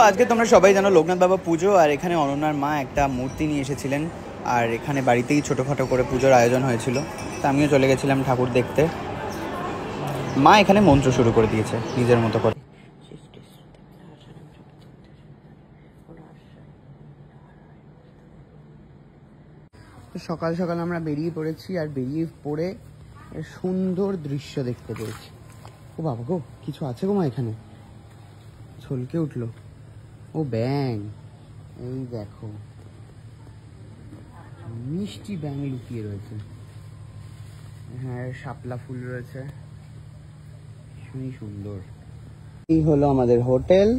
আজকে তোমরা সবাই জানো লোকনাথ বাবা পুজো, আর এখানে অনন্যার মা একটা মূর্তি নিয়ে এসেছিলেন, আর এখানে বাড়িতেই ছোটোখাটো করে পুজোর আয়োজন হয়েছিল। তা আমিও চলে গেছিলাম ঠাকুর দেখতে। মা এখানে মন্ত্র শুরু করে দিয়েছে নিজের মতো করে। সকাল সকাল আমরা বেরিয়ে পড়েছি, আর বেরিয়ে পড়ে সুন্দর দৃশ্য দেখতে পেয়েছি। ও বাবা গো, কিছু আছে গো মা এখানে, ছলকে উঠলো। ও ব্যাং, এই দেখো মিষ্টি ব্যাং লুকিয়ে রয়েছে। হ্যাঁ, শাপলা ফুল রয়েছে, ভীষণই সুন্দর। এই হলো আমাদের হোটেল,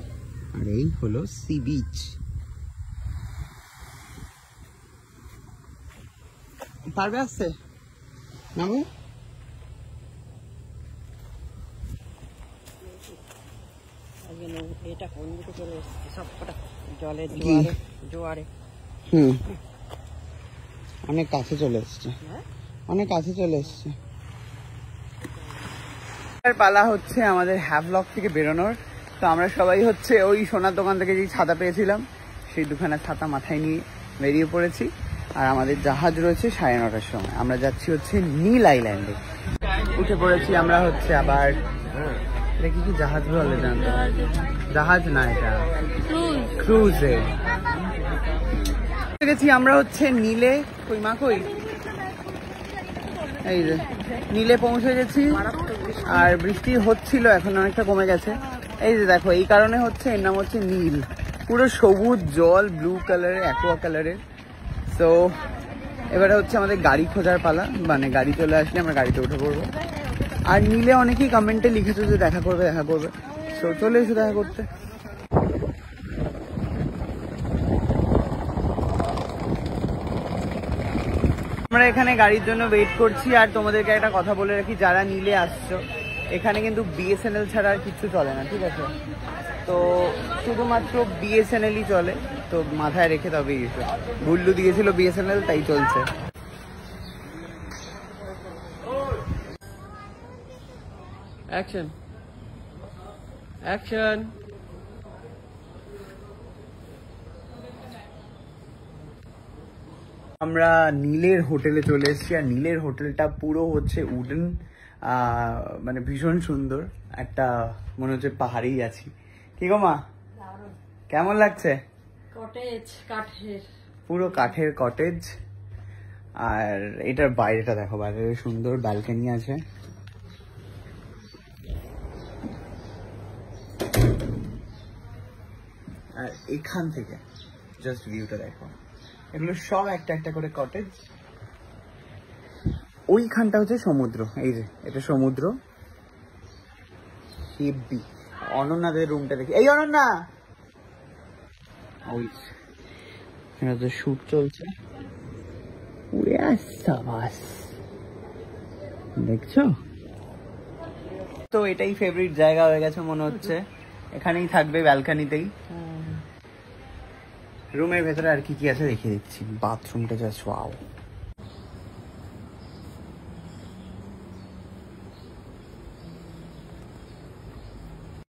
আর এই হলো সি বিচ। পারবে আসছে নামো। এটা কোন দিকে চলে এসেছে সবকটা জলের জোয়ারে। অনেক কাছে চলে এসছে, অনেক কাছে চলে এসছে। পালা হচ্ছে আমাদের হ্যাভলক থেকে বেরোনোর। তো আমরা সবাই হচ্ছে ওই সোনার দোকান থেকে যে ছাতা পেয়েছিলাম, সেই দুখানা ছাতা মাথায় নিয়ে বেরিয়ে পড়েছি। আর আমাদের জাহাজ রয়েছে 9:30টার সময়। আমরা যাচ্ছি হচ্ছে নীল আইল্যান্ডে। উঠে পড়েছি আমরা হচ্ছে আবার, এটা কি জাহাজ বলে জানতো? জাহাজ না, এটা ক্রুজে গেছি আমরা হচ্ছে নীলে। কই মা কই? এই যে নীলে পৌঁছে গেছি, আর বৃষ্টি হচ্ছিল, এখন অনেকটা কমে গেছে। এই যে দেখো, এই কারণে হচ্ছে এর নাম হচ্ছে নীল, পুরো সবুজ জল, ব্লু কালারের, অ্যাকোয়া কালারের। তো এবারে হচ্ছে আমাদের গাড়ি খোঁজার পালা, মানে গাড়ি চলে আসলে আমরা গাড়িতে উঠে পড়বো। আর নীলে অনেকেই কমেন্টে লিখেছো যে দেখা করবে দেখা করবে, তো চলে এসো দেখা করতে। আমরা এখানে গাড়ির জন্য ওয়েট করছি। আর তোমাদেরকে একটা কথা বলে রাখি, যারা নীলে আসছো, এখানে কিন্তু BSNL ছাড়া আর কিছু চলে না, ঠিক আছে? তো শুধুমাত্র BSNLই চলে, তো মাথায় রেখে তবে এসো। গুল্লু দিয়েছিল BSNL, তাই চলছে। Action action. আমরা নীলের হোটেলে চলে এসেছি, আর নীলের হোটেলটা পুরো হচ্ছে উডেন, মানে ভীষণ সুন্দর একটা, মনে হচ্ছে পাহাড়েই আছি। কি গো মা, কেমন লাগছে? কটেজ, কাঠের, পুরো কাঠের কটেজ। আর এটার বাইরেটা দেখো, বাইরে সুন্দর ব্যালকনি আছে। আর এখান থেকে জাস্ট ভিউটা দেখো, এগুলো সব একটা একটা করে কটেজ। ওইখানটা হচ্ছে সমুদ্র, এই যে এটা সমুদ্র। হেব্বি। অনন্যাদের রুমটা দেখি, এই অনন্যা, ওই এখানে তো শুট চলছে। দেখছো তো, এটাই ফেভারিট জায়গা হয়ে গেছে মনে হচ্ছে, এখানেই থাকবে ব্যালকনিতেই। রুমের ভেতরে আর কি কি আছে দেখিয়ে দিচ্ছি। বাথরুমটা জাস্ট ওয়াও।